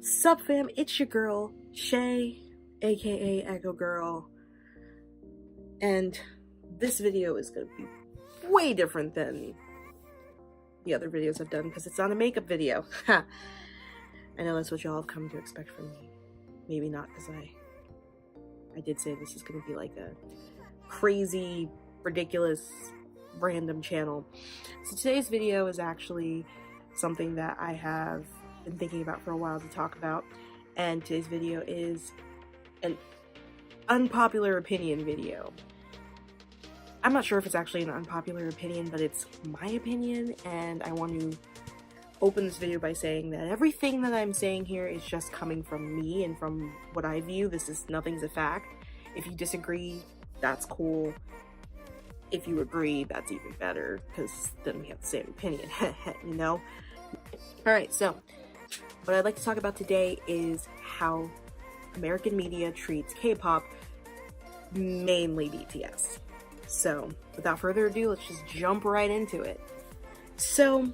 Sup fam, it's your girl, Shay, aka Echo Girl, and this video is going to be way different than the other videos I've done because it's not a makeup video. I know that's what y'all have come to expect from me. Maybe not, because I did say this is going to be like a crazy, ridiculous, random channel. So today's video is actually something that I have been thinking about for a while to talk about, and today's video is an unpopular opinion video. I'm not sure if it's actually an unpopular opinion, but it's my opinion, and I want to open this video by saying that everything that I'm saying here is just coming from me and from what I view. Nothing's a fact. If you disagree, that's cool. If you agree, that's even better, because then we have the same opinion, you know? Alright, so what I'd like to talk about today is how American media treats K-pop, mainly BTS. So, without further ado, let's just jump right into it. So,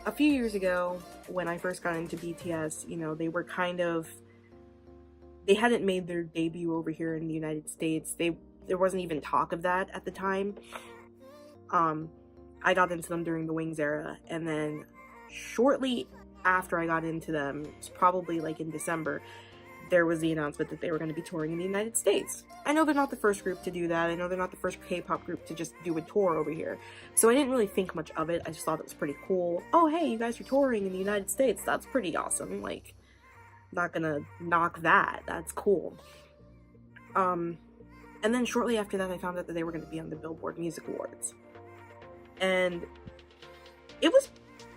a few years ago, when I first got into BTS, you know, they hadn't made their debut over here in the United States. There wasn't even talk of that at the time. I got into them during the Wings era, and then shortly after I got into them, it's probably like in December, there was the announcement that they were going to be touring in the United States. I know they're not the first group to do that. I know they're not the first K-pop group to just do a tour over here. So I didn't really think much of it. I just thought it was pretty cool. Oh, hey, you guys are touring in the United States. That's pretty awesome. Like, not gonna knock that. That's cool. And then shortly after that, I found out that they were going to be on the Billboard Music Awards. And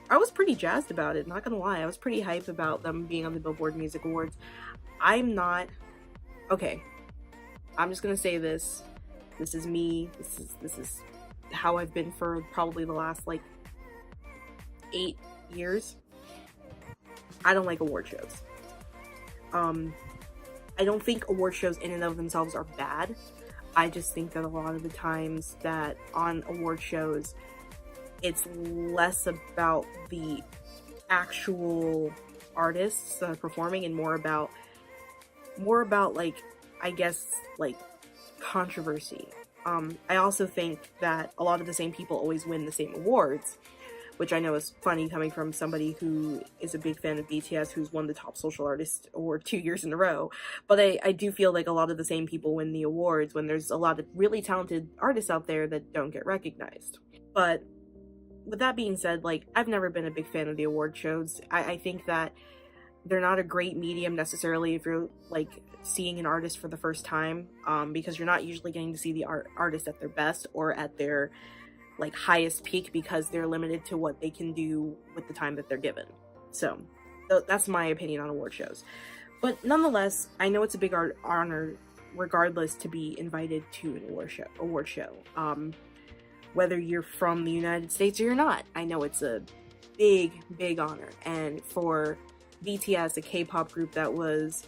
I was pretty jazzed about it, not gonna lie. I was pretty hyped about them being on the Billboard Music Awards. Okay, I'm just gonna say this. This is me. This is how I've been for probably the last, like, 8 years. I don't like award shows. I don't think award shows in and of themselves are bad. I just think that a lot of the times that on award shows, it's less about the actual artists performing and more about like, I guess, like, controversy. I also think that a lot of the same people always win the same awards, which I know is funny coming from somebody who is a big fan of BTS, who's won the Top Social Artist Award 2 years in a row. But I do feel like a lot of the same people win the awards when there's a lot of really talented artists out there that don't get recognized. But with that being said, like, I've never been a big fan of the award shows. I think that they're not a great medium necessarily if you're, like, seeing an artist for the first time, because you're not usually getting to see the artist at their best or at their, like, highest peak, because they're limited to what they can do with the time that they're given. So that's my opinion on award shows. But nonetheless, I know it's a big honor regardless to be invited to an award show. Whether you're from the United States or you're not, I know it's a big honor. And for BTS, a K-pop group that was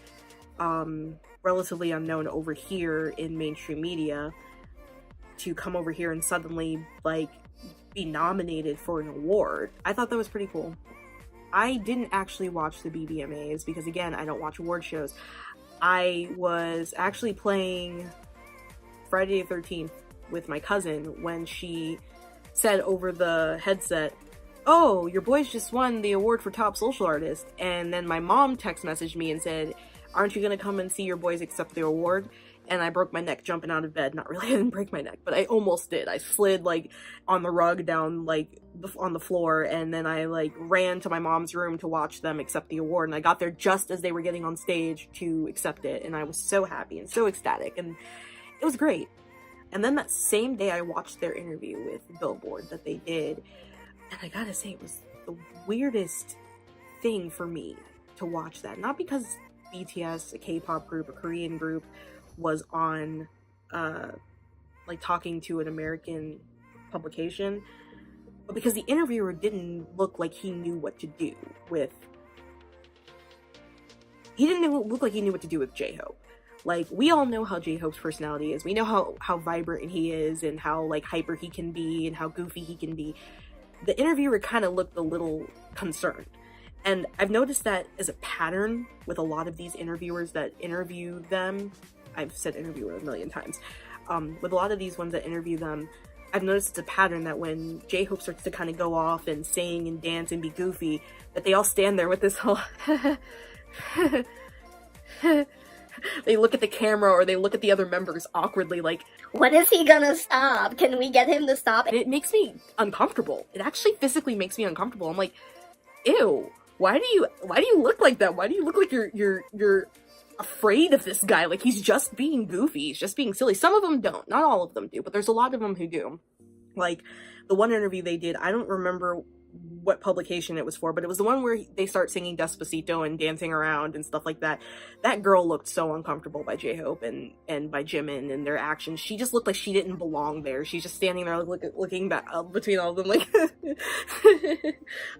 relatively unknown over here in mainstream media, to come over here and suddenly, like, be nominated for an award, I thought that was pretty cool. I didn't actually watch the BBMAs because, again, I don't watch award shows. I was actually playing Friday the 13th with my cousin when she said over the headset, "Oh, your boys just won the award for Top Social Artist." And then my mom text messaged me and said, "Aren't you gonna come and see your boys accept the award?" And I broke my neck jumping out of bed. Not really, I didn't break my neck, but I almost did. I slid, like, on the rug down, like, on the floor, and then I, like, ran to my mom's room to watch them accept the award, and I got there just as they were getting on stage to accept it, and I was so happy and so ecstatic, and it was great. And then that same day, I watched their interview with Billboard that they did, and I gotta say, it was the weirdest thing for me to watch that. Not because BTS, a K-pop group, a Korean group, was on, like, talking to an American publication, but because the interviewer didn't look like he knew what to do with... He didn't look like he knew what to do with J-Hope. Like, we all know how J-Hope's personality is. We know how vibrant he is and how, like, hyper he can be and how goofy he can be. The interviewer kind of looked a little concerned. And I've noticed that as a pattern with a lot of these interviewers that interview them. I've said interviewer a million times. With a lot of these ones that interview them, I've noticed it's a pattern that when J-Hope starts to kind of go off and sing and dance and be goofy, that they all stand there with this whole they look at the camera or they look at the other members awkwardly like, when is he gonna stop? Can we get him to stop? and it makes me uncomfortable. It actually physically makes me uncomfortable. I'm like, ew, why do you look like that? Why do you look like you're afraid of this guy? Like, he's just being goofy, he's just being silly. Some of them don't, not all of them do, but there's a lot of them who do. Like, the one interview they did, I don't remember what publication it was for, but it was the one where they start singing Despacito and dancing around and stuff like that. That girl looked so uncomfortable by J-Hope and by Jimin and their actions. She just looked like she didn't belong there. She's just standing there looking back between all of them like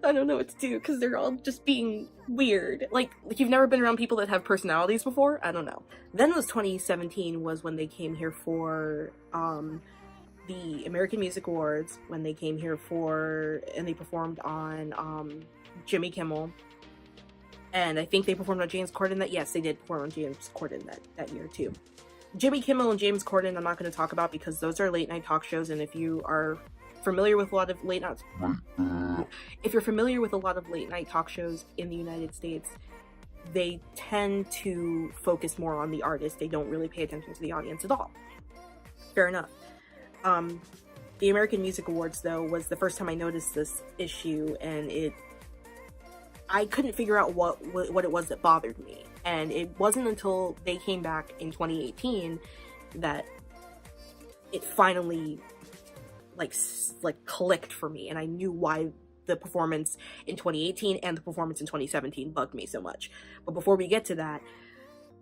I don't know what to do, because they're all just being weird. Like you've never been around people that have personalities before? I don't know. Then it was 2017 was when they came here for the American Music Awards, when they came here for, and they performed on Jimmy Kimmel, and I think they performed on James Corden that, yes, they did perform on James Corden that year too. Jimmy Kimmel and James Corden I'm not going to talk about because those are late night talk shows, and if you are familiar with a lot of late night, if you're familiar with a lot of late night talk shows in the United States, they tend to focus more on the artist. They don't really pay attention to the audience at all. Fair enough. The American Music Awards, though, was the first time I noticed this issue, and I couldn't figure out what it was that bothered me. And it wasn't until they came back in 2018 that it finally like clicked for me, and I knew why the performance in 2018 and the performance in 2017 bugged me so much. But before we get to that,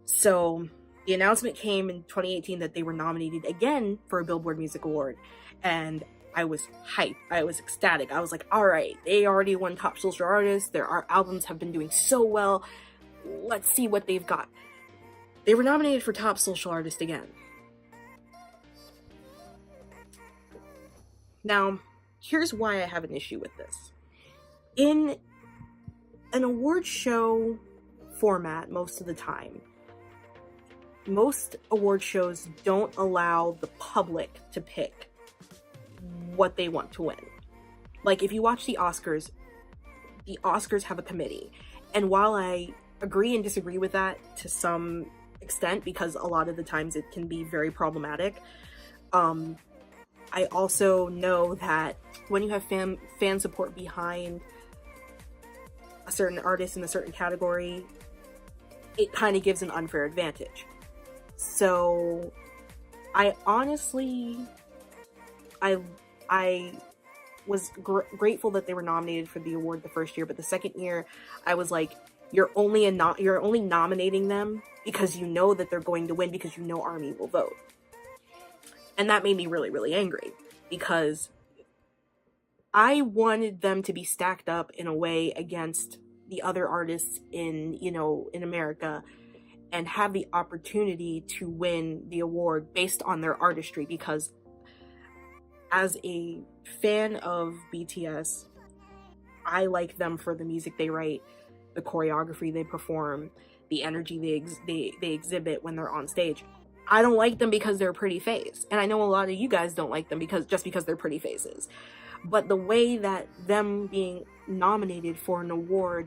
so the announcement came in 2018 that they were nominated again for a Billboard Music Award, and I was hyped. I was ecstatic. I was like, all right, they already won Top Social Artist. Their albums have been doing so well. Let's see what they've got. They were nominated for Top Social Artist again. Now, here's why I have an issue with this. In an award show format, most of the time, most award shows don't allow the public to pick what they want to win. Like, if you watch the Oscars have a committee. And while I agree and disagree with that to some extent, because a lot of the times it can be very problematic, I also know that when you have fan support behind a certain artist in a certain category, it kind of gives an unfair advantage. So I honestly, I was grateful that they were nominated for the award the first year, but the second year I was like, you're only nominating them because you know that they're going to win, because you know ARMY will vote. And that made me really, really angry, because I wanted them to be stacked up in a way against the other artists in America, and have the opportunity to win the award based on their artistry. Because as a fan of BTS, I like them for the music they write, the choreography they perform, the energy they exhibit when they're on stage. I don't like them because they're a pretty face. And I know a lot of you guys don't like them because they're pretty faces. But the way that them being nominated for an award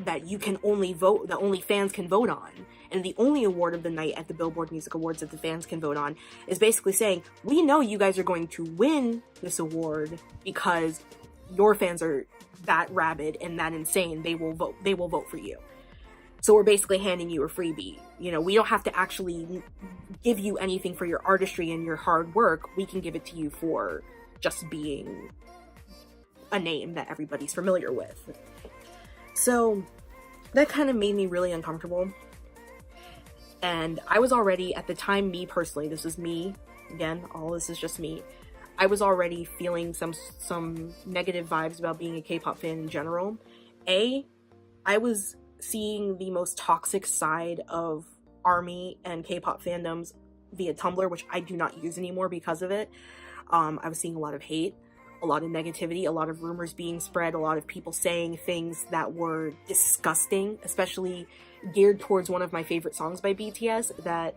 that you can only vote, that only fans can vote on, and the only award of the night at the Billboard Music Awards that the fans can vote on, is basically saying, we know you guys are going to win this award because your fans are that rabid and that insane. They will vote for you. So we're basically handing you a freebie. We don't have to actually give you anything for your artistry and your hard work. We can give it to you for just being a name that everybody's familiar with. So that kind of made me really uncomfortable. And I was already, at the time, me personally, this is me, again, all this is just me, I was already feeling some negative vibes about being a K-pop fan in general. I was seeing the most toxic side of ARMY and K-pop fandoms via Tumblr, which I do not use anymore because of it. I was seeing a lot of hate. a lot of negativity, a lot of rumors being spread, a lot of people saying things that were disgusting, especially geared towards one of my favorite songs by BTS that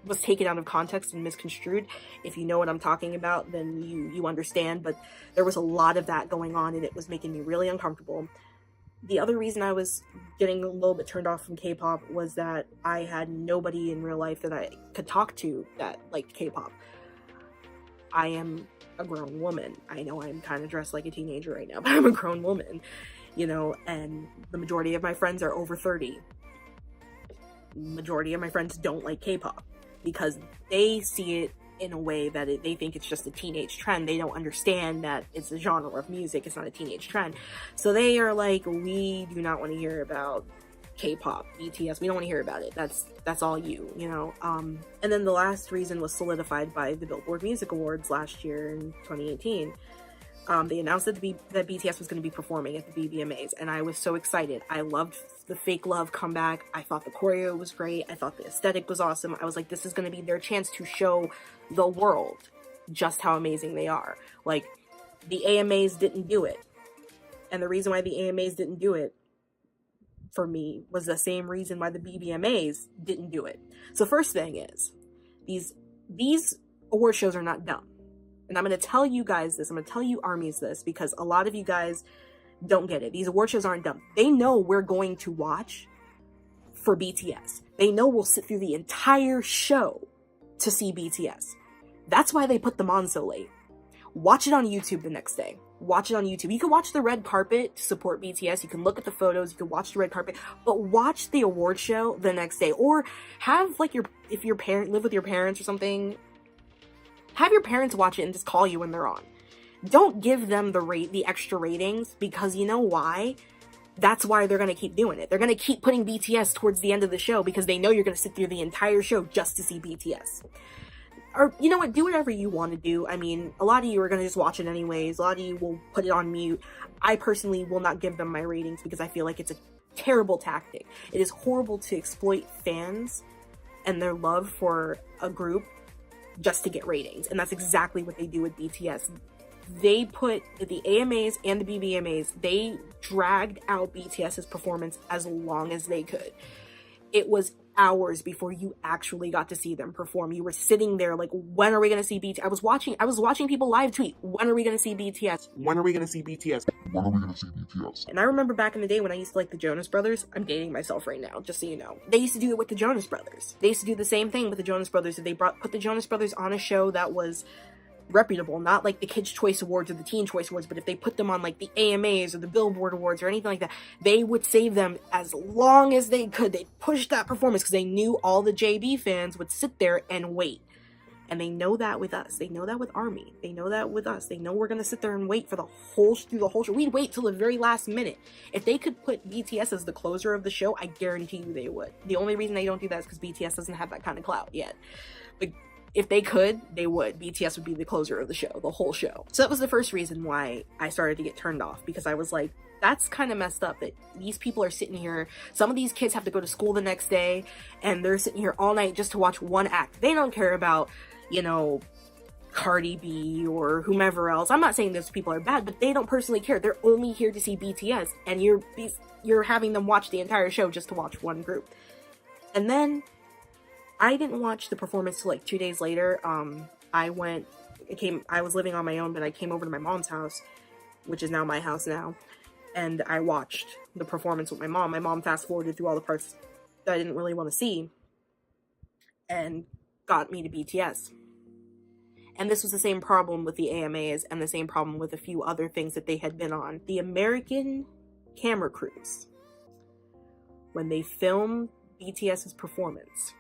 was taken out of context and misconstrued. If you know what I'm talking about, then you understand, but there was a lot of that going on, and it was making me really uncomfortable. The other reason I was getting a little bit turned off from K-pop was that I had nobody in real life that I could talk to that liked K-pop. I am a grown woman. I know I'm kind of dressed like a teenager right now, but I'm a grown woman, you know, and the majority of my friends are over 30. Majority of my friends don't like K-pop because they see it in a way that they think it's just a teenage trend. They don't understand that it's a genre of music, it's not a teenage trend. So they are like, we do not want to hear about K-pop, BTS, we don't want to hear about it. That's all you know. And then the last reason was solidified by the Billboard Music Awards last year in 2018. They announced that BTS was going to be performing at the BBMAs, and I was so excited. I loved the Fake Love comeback. I thought the choreo was great. I thought the aesthetic was awesome. I was like, this is going to be their chance to show the world just how amazing they are. Like, the AMAs didn't do it. And the reason why the AMAs didn't do it, for me, was the same reason why the BBMAs didn't do it. So first thing is, these award shows are not dumb. And I'm going to tell you guys this, I'm going to tell you armies this, because a lot of you guys don't get it. These award shows aren't dumb. They know we're going to watch for BTS. They know we'll sit through the entire show to see BTS. That's why they put them on so late. Watch it on YouTube the next day. Watch it on YouTube. You can watch the red carpet to support BTS. You can look at the photos. You can watch the red carpet, but watch the award show the next day. Or have, like, if your parent live with your parents or something, have your parents watch it and just call you when they're on. Don't give them the extra ratings, because you know why? That's why they're going to keep doing it. They're going to keep putting BTS towards the end of the show because they know you're going to sit through the entire show just to see BTS. Or, you know what, do whatever you want to do. I mean, a lot of you are going to just watch it anyways. A lot of you will put it on mute. I personally will not give them my ratings because I feel like it's a terrible tactic. It is horrible to exploit fans and their love for a group just to get ratings. And that's exactly what they do with BTS. They put the AMAs and the BBMAs, they dragged out BTS's performance as long as they could. It was hours before you actually got to see them perform. You were sitting there like, when are we going to see BTS? I was watching people live tweet, when are we going to see BTS? When are we going to see BTS? When are we going to see BTS? And I remember back in the day when I used to like the Jonas Brothers. I'm dating myself right now, just so you know. They used to do it with the Jonas Brothers. They used to do the same thing with the Jonas Brothers. They put the Jonas Brothers on a show that was reputable, not like the Kids' Choice Awards or the Teen Choice Awards, but if they put them on like the AMAs or the Billboard Awards or anything like that, they would save them as long as they could. They'd push that performance because they knew all the JB fans would sit there and wait. And they know that with us. They know that with ARMY. They know that with us. They know we're going to sit there and wait for through the whole show. We'd wait till the very last minute. If they could put BTS as the closer of the show, I guarantee you they would. The only reason they don't do that is because BTS doesn't have that kind of clout yet. But if they could, they would. BTS would be the closer of the show, the whole show. So that was the first reason why I started to get turned off, because I was like, that's kind of messed up that these people are sitting here. Some of these kids have to go to school the next day, and they're sitting here all night just to watch one act. They don't care about, you know, Cardi B or whomever else. I'm not saying those people are bad, but they don't personally care. They're only here to see BTS, and you're having them watch the entire show just to watch one group. And then I didn't watch the performance till like 2 days later. I was living on my own, but I came over to my mom's house, which is now my house now, and I watched the performance with my mom. My mom fast forwarded through all the parts that I didn't really want to see and got me to BTS. And this was the same problem with the AMAs and the same problem with a few other things that they had been on. The American camera crews, when they filmed BTS's performance,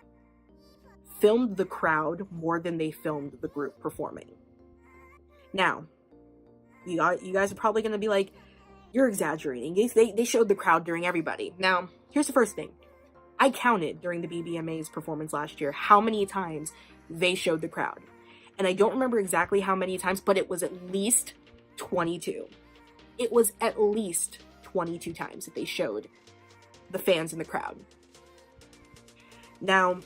filmed the crowd more than they filmed the group performing. Now, you guys are probably going to be like, you're exaggerating. They showed the crowd during everybody. Now, here's the first thing. I counted during the BBMA's performance last year how many times they showed the crowd. And I don't remember exactly how many times, but it was at least 22. It was at least 22 times that they showed the fans in the crowd. Now,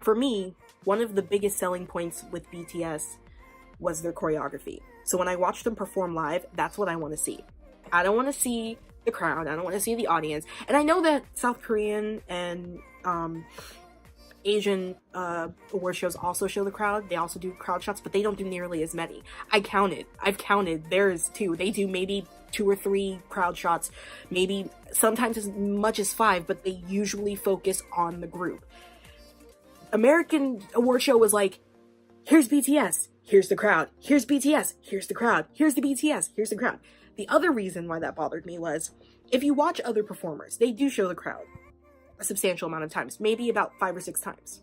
for me, one of the biggest selling points with BTS was their choreography. So when I watch them perform live, that's what I want to see. I don't want to see the crowd. I don't want to see the audience. And I know that South Korean and Asian award shows also show the crowd. They also do crowd shots, but they don't do nearly as many. I've counted. There's two. They do maybe 2 or 3 crowd shots, maybe sometimes as much as 5, but they usually focus on the group. American award show was like, here's BTS, here's the crowd, here's BTS, here's the crowd, here's the BTS, here's the crowd. The other reason why that bothered me was, if you watch other performers, they do show the crowd a substantial amount of times, maybe about 5 or 6 times.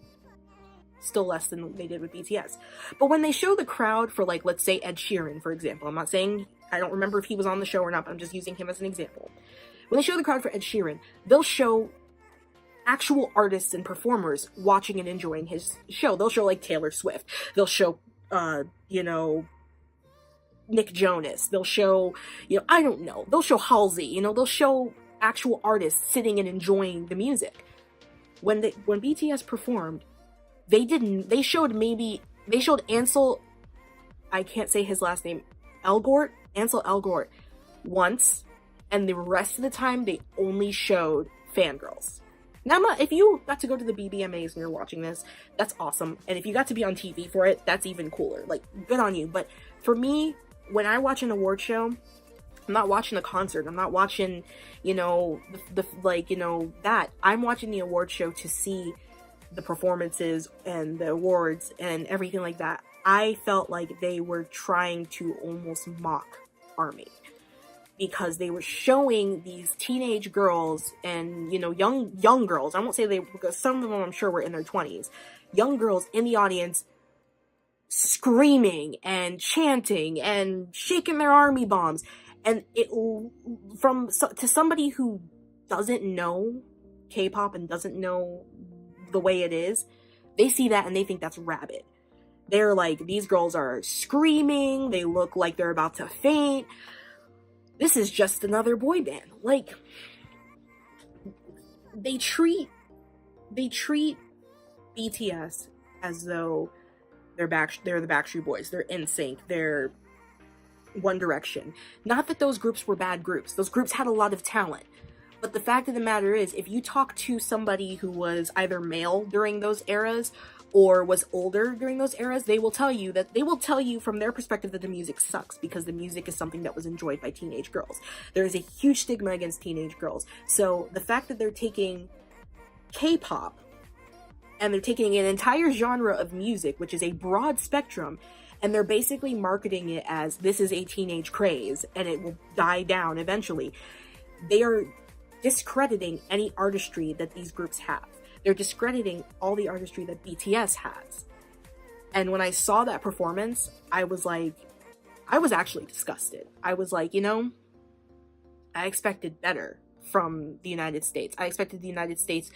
Still less than they did with BTS. But when they show the crowd for, like, let's say Ed Sheeran, for example, I'm not saying, I don't remember if he was on the show or not, but I'm just using him as an example. When they show the crowd for Ed Sheeran, they'll show actual artists and performers watching and enjoying his show. They'll show, like, Taylor Swift. They'll show, Nick Jonas. They'll show, I don't know. They'll show Halsey. They'll show actual artists sitting and enjoying the music. When BTS performed, they showed Ansel, I can't say his last name, Ansel Elgort once, and the rest of the time they only showed fangirls. Now, if you got to go to the BBMAs and you're watching this, that's awesome. And if you got to be on TV for it, that's even cooler. Like, good on you. But for me, when I watch an award show, I'm not watching a concert. I'm not watching, that. I'm watching the award show to see the performances and the awards and everything like that. I felt like they were trying to almost mock ARMY, because they were showing these teenage girls and, young girls. I won't say because some of them I'm sure were in their 20s. Young girls in the audience screaming and chanting and shaking their ARMY bombs. And to somebody who doesn't know K-pop and doesn't know the way it is, they see that and they think that's rabid. They're like, these girls are screaming, they look like they're about to faint. This is just another boy band. Like, they treat BTS as though they're the Backstreet Boys, they're NSYNC, they're One Direction. Not that those groups were bad groups. Those groups had a lot of talent. But the fact of the matter is, if you talk to somebody who was either male during those eras or was older during those eras, they will tell you from their perspective that the music sucks, because the music is something that was enjoyed by teenage girls. There is a huge stigma against teenage girls. So the fact that they're taking K-pop and they're taking an entire genre of music, which is a broad spectrum, and they're basically marketing it as this is a teenage craze and it will die down eventually. They are discrediting any artistry that these groups have. They're discrediting all the artistry that BTS has. And when I saw that performance, I was actually disgusted. I was like, I expected better from the United States. I expected the United States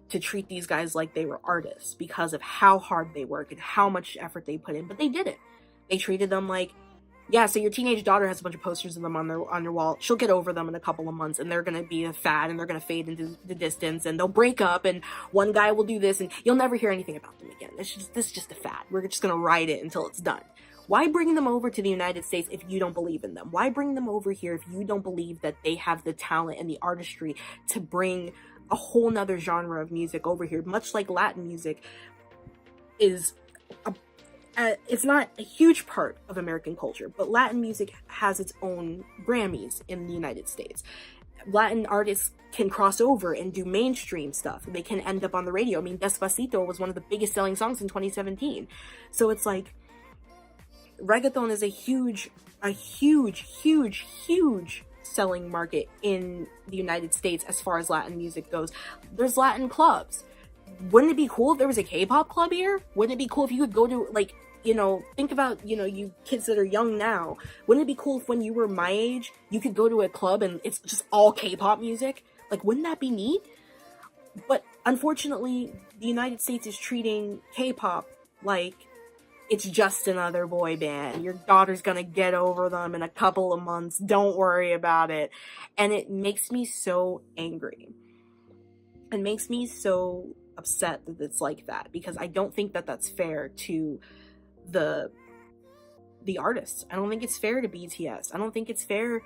to treat these guys like they were artists because of how hard they work and how much effort they put in, but they didn't. They treated them like, yeah, so your teenage daughter has a bunch of posters of them on their wall. She'll get over them in a couple of months, and they're going to be a fad, and they're going to fade into the distance, and they'll break up, and one guy will do this, and you'll never hear anything about them again. This is just a fad. We're just going to ride it until it's done. Why bring them over to the United States if you don't believe in them? Why bring them over here if you don't believe that they have the talent and the artistry to bring a whole nother genre of music over here? Much like Latin music is it's not a huge part of American culture, but Latin music has its own Grammys in the United States. Latin artists can cross over and do mainstream stuff. They can end up on the radio. I mean, Despacito was one of the biggest selling songs in 2017. So it's like, reggaeton is a huge selling market in the United States as far as Latin music goes. There's Latin clubs. Wouldn't it be cool if there was a K-pop club here? Wouldn't it be cool if you could go to, like, think about, you kids that are young now. Wouldn't it be cool if when you were my age, you could go to a club and it's just all K-pop music? Like, wouldn't that be neat? But unfortunately, the United States is treating K-pop like it's just another boy band. Your daughter's gonna get over them in a couple of months. Don't worry about it. And it makes me so angry. It makes me so upset that it's like that, because I don't think that that's fair to the the artists. I don't think it's fair to BTS. I don't think it's fair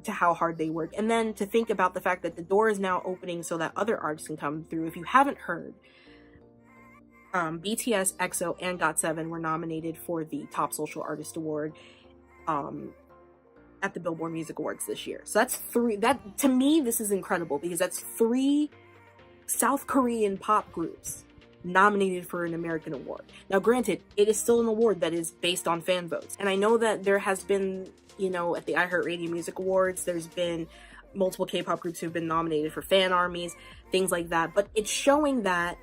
to how hard they work. And then to think about the fact that the door is now opening so that other artists can come through. If you haven't heard, BTS, EXO, and GOT7 were nominated for the Top Social Artist Award at the Billboard Music Awards this year. So that's three. That, to me, this is incredible because that's 3 South Korean pop groups nominated for an American award. Now, granted, it is still an award that is based on fan votes. And I know that there has been, you know, at the iHeartRadio Music Awards, there's been multiple K-pop groups who've been nominated for fan armies, things like that. But it's showing that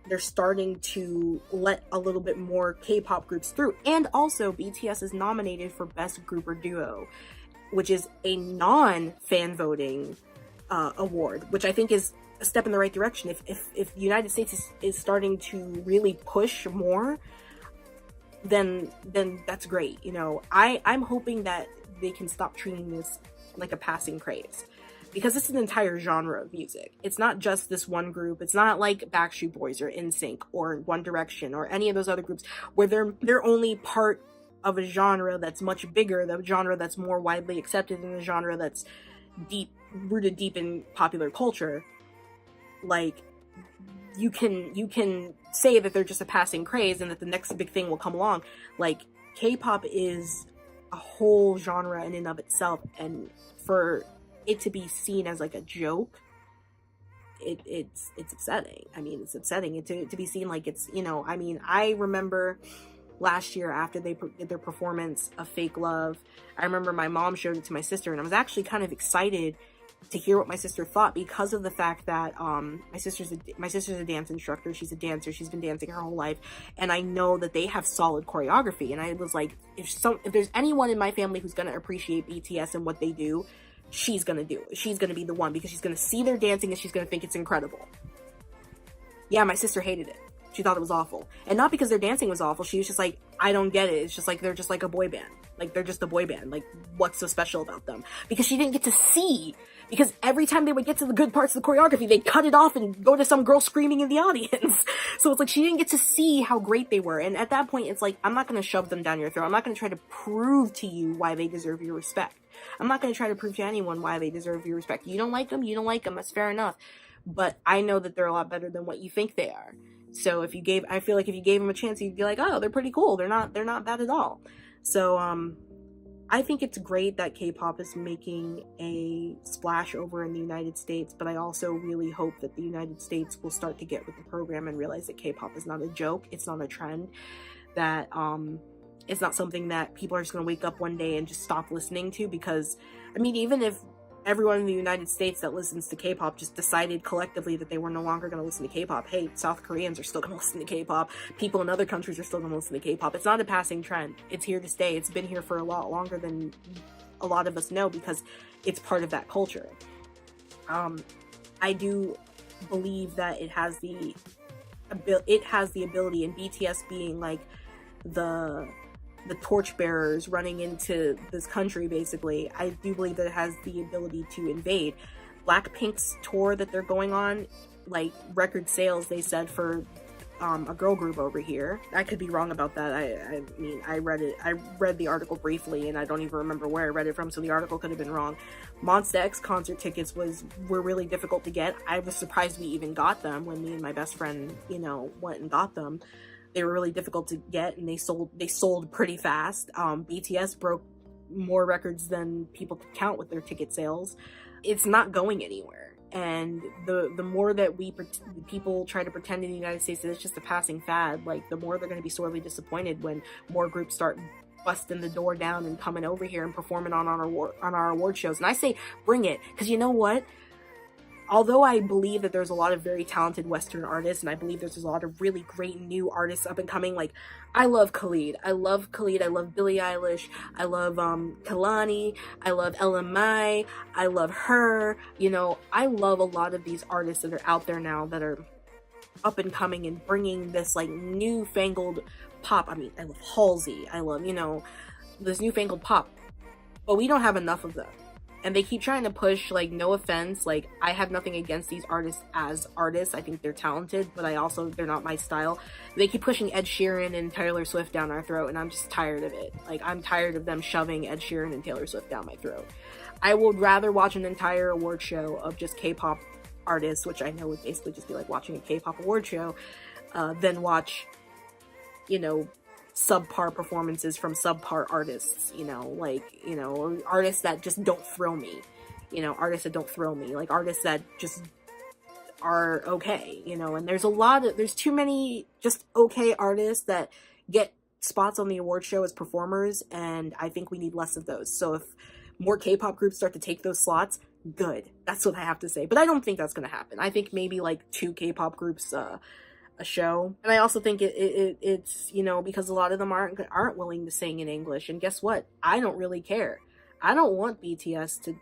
they're starting to let a little bit more K-pop groups through. And also, BTS is nominated for Best Group or Duo, which is a non-fan voting award, which I think is a step in the right direction. If the United States is starting to really push more, then that's great. You know, I'm hoping that they can stop treating this like a passing craze, because it's an entire genre of music. It's not just this one group. It's not like Backstreet Boys or NSYNC or One Direction or any of those other groups where they're only part of a genre that's much bigger, the genre that's more widely accepted, and a genre that's rooted deep in popular culture. Like, you can say that they're just a passing craze and that the next big thing will come along. Like, K-pop is a whole genre in and of itself, and for it to be seen as like a joke, it's upsetting. I mean, it's upsetting to be seen like it's, you know, I mean, I remember last year after they did their performance of Fake Love, I remember my mom showed it to my sister, and I was actually kind of excited to hear what my sister thought, because of the fact that my sister's a dance instructor. She's a dancer. She's been dancing her whole life, and I know that they have solid choreography. And I was like, if there's anyone in my family who's gonna appreciate BTS and what they do, she's gonna do it. She's gonna be the one, because she's gonna see their dancing and she's gonna think it's incredible. Yeah, my sister hated it. She thought it was awful. And not because their dancing was awful. She was just like, I don't get it. It's just like, they're just like a boy band. Like, they're just a boy band. Like, what's so special about them? Because she didn't get to see. Because every time they would get to the good parts of the choreography, they'd cut it off and go to some girl screaming in the audience. So it's like, she didn't get to see how great they were. And at that point, it's like, I'm not going to shove them down your throat. I'm not going to try to prove to you why they deserve your respect. I'm not going to try to prove to anyone why they deserve your respect. You don't like them, you don't like them. That's fair enough. But I know that they're a lot better than what you think they are. So I feel like if you gave them a chance, you'd be like, oh, they're pretty cool. They're not bad at all. So, I think it's great that K-pop is making a splash over in the United States, but I also really hope that the United States will start to get with the program and realize that K-pop is not a joke. It's not a trend. That, it's not something that people are just going to wake up one day and just stop listening to, because, I mean, even if everyone in the United States that listens to K-pop just decided collectively that they were no longer going to listen to K-pop, hey, South Koreans are still going to listen to K-pop. People in other countries are still going to listen to K-pop. It's not a passing trend. It's here to stay. It's been here for a lot longer than a lot of us know, because it's part of that culture. I do believe that it has the ability, and BTS being like the torchbearers running into this country, basically, I do believe that it has the ability to invade. Blackpink's tour that they're going on, like, record sales, they said, for a girl group over here. I could be wrong about that. I mean, I read the article briefly, and I don't even remember where I read it from, so the article could have been wrong. Monsta X concert tickets were really difficult to get. I was surprised we even got them when me and my best friend, you know, went and got them. They were really difficult to get, and they sold pretty fast. BTS broke more records than people could count with their ticket sales. It's not going anywhere. And the more that people try to pretend in the United States that it's just a passing fad, like, the more they're going to be sorely disappointed when more groups start busting the door down and coming over here and performing on our award shows. And I say, bring it, because you know what? Although I believe that there's a lot of very talented Western artists, and I believe there's a lot of really great new artists up and coming, like, I love Khalid. I love Billie Eilish. I love Kalani. I love LMI. I love her. You know, I love a lot of these artists that are out there now that are up and coming and bringing this, like, newfangled pop. I mean, I love Halsey. I love, you know, this newfangled pop. But we don't have enough of them. And they keep trying to push, like, no offense, like, I have nothing against these artists as artists. I think they're talented, but they're not my style. They keep pushing Ed Sheeran and Taylor Swift down our throat, and I'm just tired of it. Like, I'm tired of them shoving Ed Sheeran and Taylor Swift down my throat. I would rather watch an entire award show of just K-pop artists, which I know would basically just be like watching a K-pop award show, than watch, you know, subpar performances from subpar artists, you know, like, you know, or artists that just don't thrill me, you know, artists that don't thrill me, like artists that just are okay, you know. And there's too many just okay artists that get spots on the award show as performers, and I think we need less of those. So if more K-pop groups start to take those slots, good. That's what I have to say. But I don't think that's gonna happen. I think maybe like 2 K-pop groups a show. And I also think it's, you know, because a lot of them aren't willing to sing in English. And guess what? I don't really care. I don't want BTS to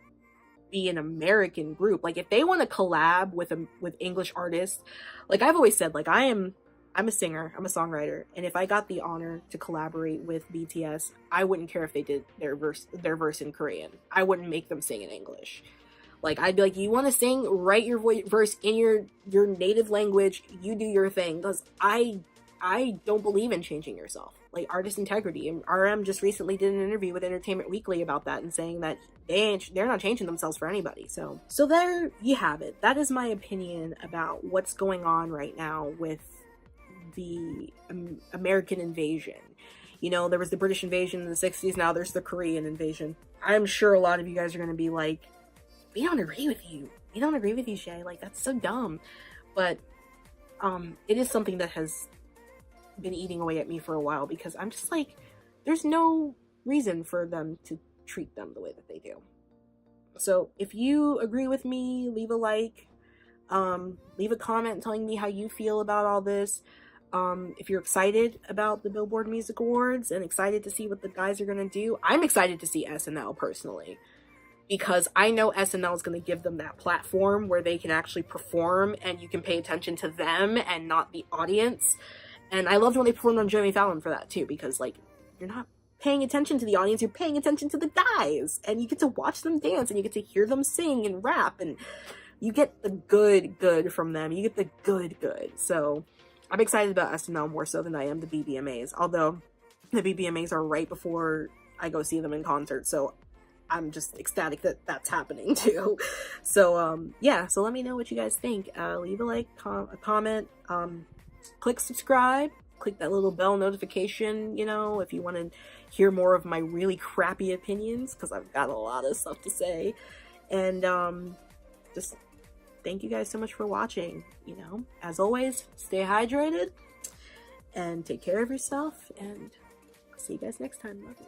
be an American group. Like, if they want to collab with English artists, like I've always said, like I'm a singer, I'm a songwriter, and if I got the honor to collaborate with BTS, I wouldn't care if they did their verse in Korean. I wouldn't make them sing in English. Like, I'd be like, you want to sing, write your verse in your native language, you do your thing, because I don't believe in changing yourself. Like, artist integrity. And RM just recently did an interview with Entertainment Weekly about that, and saying that they're not changing themselves for anybody. So there you have it. That is my opinion about what's going on right now with the American invasion. You know, there was the British invasion in the 60s, now there's the Korean invasion. I'm sure a lot of you guys are going to be like, we don't agree with you. We don't agree with you, Shay. Like, that's so dumb. But it is something that has been eating away at me for a while, because I'm just like, there's no reason for them to treat them the way that they do. So if you agree with me, leave a like, leave a comment telling me how you feel about all this. If you're excited about the Billboard Music Awards and excited to see what the guys are going to do, I'm excited to see SNL personally, because I know SNL is going to give them that platform where they can actually perform and you can pay attention to them and not the audience. And I loved when they performed on Jimmy Fallon for that too, because like, you're not paying attention to the audience, you're paying attention to the guys, and you get to watch them dance and you get to hear them sing and rap, and you get the good from them. You get the good. So I'm excited about SNL more so than I am the BBMAs, although the BBMAs are right before I go see them in concert, so I'm just ecstatic that that's happening too. So yeah, so let me know what you guys think. Leave a like, a comment, click subscribe, click that little bell notification, you know, if you want to hear more of my really crappy opinions, because I've got a lot of stuff to say. And just thank you guys so much for watching. You know, as always, stay hydrated and take care of yourself, and I'll see you guys next time. Love you.